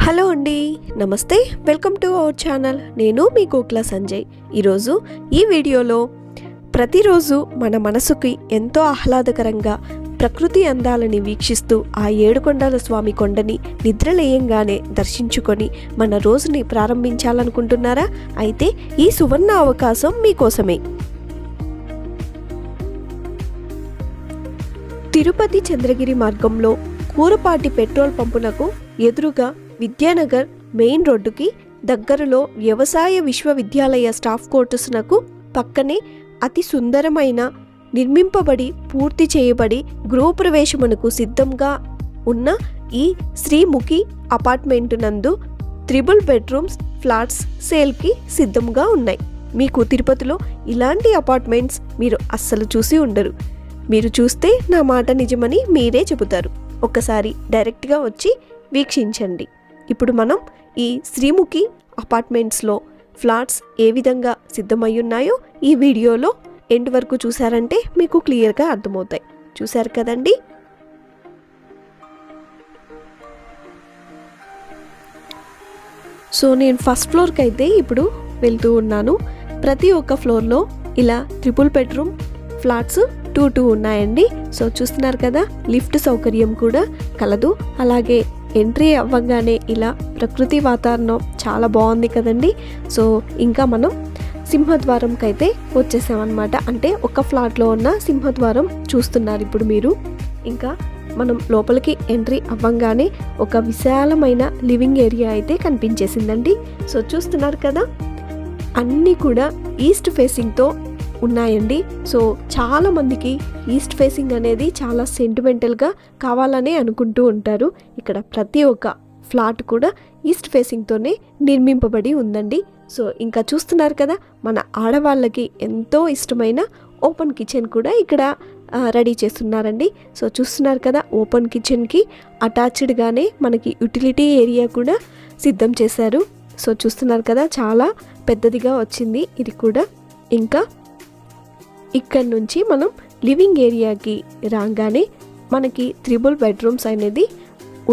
Hello అండి, నమస్తే. Welcome to our channel. నేను మీ కోకిల సంజయ్. ఈరోజు ఈ వీడియోలో ప్రతిరోజు మన మనసుకి ఎంతో ఆహ్లాదకరంగా ప్రకృతి అందాలని వీక్షిస్తూ ఆ ఏడుకొండల స్వామి కొండని నిద్రలేయంగానే దర్శించుకొని మన రోజుని ప్రారంభించాలనుకుంటున్నారా? అయితే ఈ సువర్ణ అవకాశం మీకోసమే. తిరుపతి చంద్రగిరి మార్గంలో కూరపాటి పెట్రోల్ పంపునకు ఎదురుగా విద్యానగర్ మెయిన్ రోడ్డుకి దగ్గరలో వ్యవసాయ విశ్వవిద్యాలయ స్టాఫ్ క్వార్టర్స్నకు పక్కనే అతి సుందరమైన నిర్మింపబడి పూర్తి చేయబడి గృహప్రవేశమునకు సిద్ధంగా ఉన్న ఈ శ్రీముఖి అపార్ట్మెంట్ నందు 3 బెడ్రూమ్స్ ఫ్లాట్స్ సేల్కి సిద్ధంగా ఉన్నాయి. మీకు తిరుపతిలో ఇలాంటి అపార్ట్మెంట్స్ మీరు అస్సలు చూసి ఉండరు. మీరు చూస్తే నా మాట నిజమని మీరే చెబుతారు. ఒక్కసారి డైరెక్ట్గా వచ్చి వీక్షించండి. ఇప్పుడు మనం ఈ శ్రీముఖి అపార్ట్మెంట్స్లో ఫ్లాట్స్ ఏ విధంగా సిద్ధమయ్యున్నాయో ఈ వీడియోలో ఎండ్ వరకు చూసారంటే మీకు క్లియర్గా అర్థమవుతాయి. చూశారు కదండి. సో నేను ఫస్ట్ ఫ్లోర్కి అయితే ఇప్పుడు వెళ్తూ ఉన్నాను. ప్రతి ఒక్క ఫ్లోర్లో ఇలా 3 బెడ్రూమ్ ఫ్లాట్స్ 2 ఉన్నాయండి. సో చూస్తున్నారు కదా, లిఫ్ట్ సౌకర్యం కూడా కలదు. అలాగే ఎంట్రీ అవ్వగానే ఇలా ప్రకృతి వాతావరణం చాలా బాగుంది కదండి. సో ఇంకా మనం సింహద్వారంకి అయితే వచ్చేసామన్నమాట. అంటే ఒక ఫ్లాట్లో ఉన్న సింహద్వారం చూస్తున్నారు ఇప్పుడు మీరు. ఇంకా మనం లోపలికి ఎంట్రీ అవ్వగానే ఒక విశాలమైన లివింగ్ ఏరియా అయితే కనిపించేసిందండి. సో చూస్తున్నారు కదా, అన్నీ కూడా ఈస్ట్ ఫేసింగ్తో ఉన్నాయండి. సో చాలా మందికి ఈస్ట్ ఫేసింగ్ అనేది చాలా సెంటిమెంటల్గా కావాలని అనుకుంటూ ఉంటారు. ఇక్కడ ప్రతి ఒక్క ఫ్లాట్ కూడా ఈస్ట్ ఫేసింగ్తోనే నిర్మింపబడి ఉందండి. సో ఇంకా చూస్తున్నారు కదా, మన ఆడవాళ్ళకి ఎంతో ఇష్టమైన ఓపెన్ కిచెన్ కూడా ఇక్కడ రెడీ చేస్తున్నారండి. సో చూస్తున్నారు కదా, ఓపెన్ కిచెన్కి అటాచ్డ్గానే మనకి యూటిలిటీ ఏరియా కూడా సిద్ధం చేశారు. సో చూస్తున్నారు కదా, చాలా పెద్దదిగా వచ్చింది ఇది కూడా. ఇంకా ఇక్కడ నుంచి మనం లివింగ్ ఏరియాకి రాగానే మనకి 3 బెడ్రూమ్స్ అనేది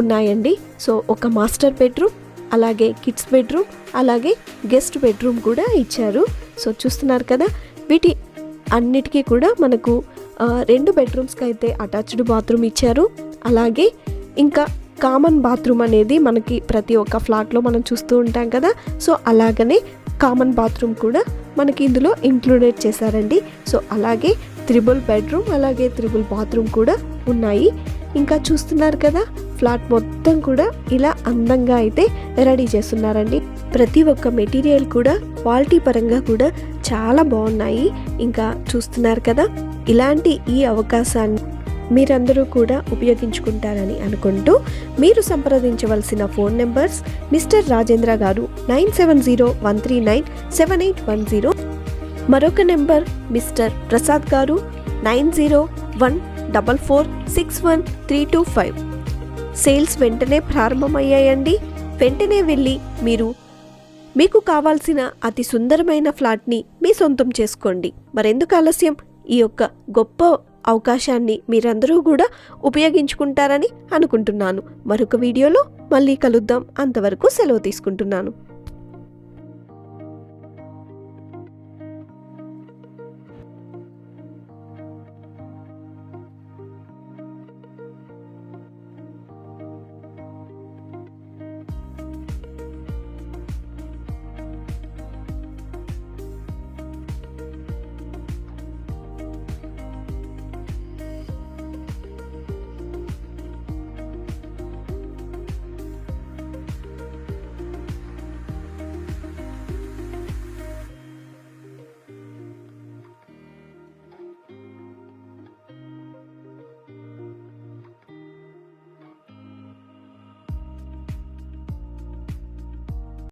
ఉన్నాయండి. సో ఒక మాస్టర్ బెడ్రూమ్, అలాగే కిడ్స్ బెడ్రూమ్, అలాగే గెస్ట్ బెడ్రూమ్ కూడా ఇచ్చారు. సో చూస్తున్నారు కదా, వీటి అన్నిటికీ కూడా మనకు 2 బెడ్రూమ్స్కి అయితే అటాచ్డ్ బాత్రూమ్ ఇచ్చారు. అలాగే ఇంకా కామన్ బాత్రూమ్ అనేది మనకి ప్రతి ఒక్క ఫ్లాట్లో మనం చూస్తూ ఉంటాం కదా. సో అలాగనే కామన్ బాత్రూమ్ కూడా మనకి ఇందులో ఇంక్లూడెడ్ చేశారండి. సో అలాగే 3 బెడ్రూమ్ అలాగే 3 బాత్రూమ్ కూడా ఉన్నాయి. ఇంకా చూస్తున్నారు కదా, ఫ్లాట్ మొత్తం కూడా ఇలా అందంగా అయితే రెడీ చేస్తున్నారండి. ప్రతి ఒక్క మెటీరియల్ కూడా క్వాలిటీ పరంగా కూడా చాలా బాగున్నాయి. ఇంకా చూస్తున్నారు కదా, ఇలాంటి ఈ అవకాశాన్ని మీరందరూ కూడా ఉపయోగించుకుంటారని అనుకుంటూ మీరు సంప్రదించవలసిన ఫోన్ నెంబర్స్ మిస్టర్ రాజేంద్ర గారు 9701397810, మరొక నెంబర్ మిస్టర్ ప్రసాద్ గారు 9014461325. సేల్స్ వెంటనే ప్రారంభమయ్యాయండి. వెంటనే వెళ్ళి మీకు కావాల్సిన అతి సుందరమైన ఫ్లాట్ని మీ సొంతం చేసుకోండి. మరెందుకు ఆలస్యం? ఈ యొక్క గొప్ప అవకాశాన్ని మీరందరూ కూడా ఉపయోగించుకుంటారని అనుకుంటున్నాను. మరొక వీడియోలో మళ్ళీ కలుద్దాం. అంతవరకు సెలవు తీసుకుంటున్నాను.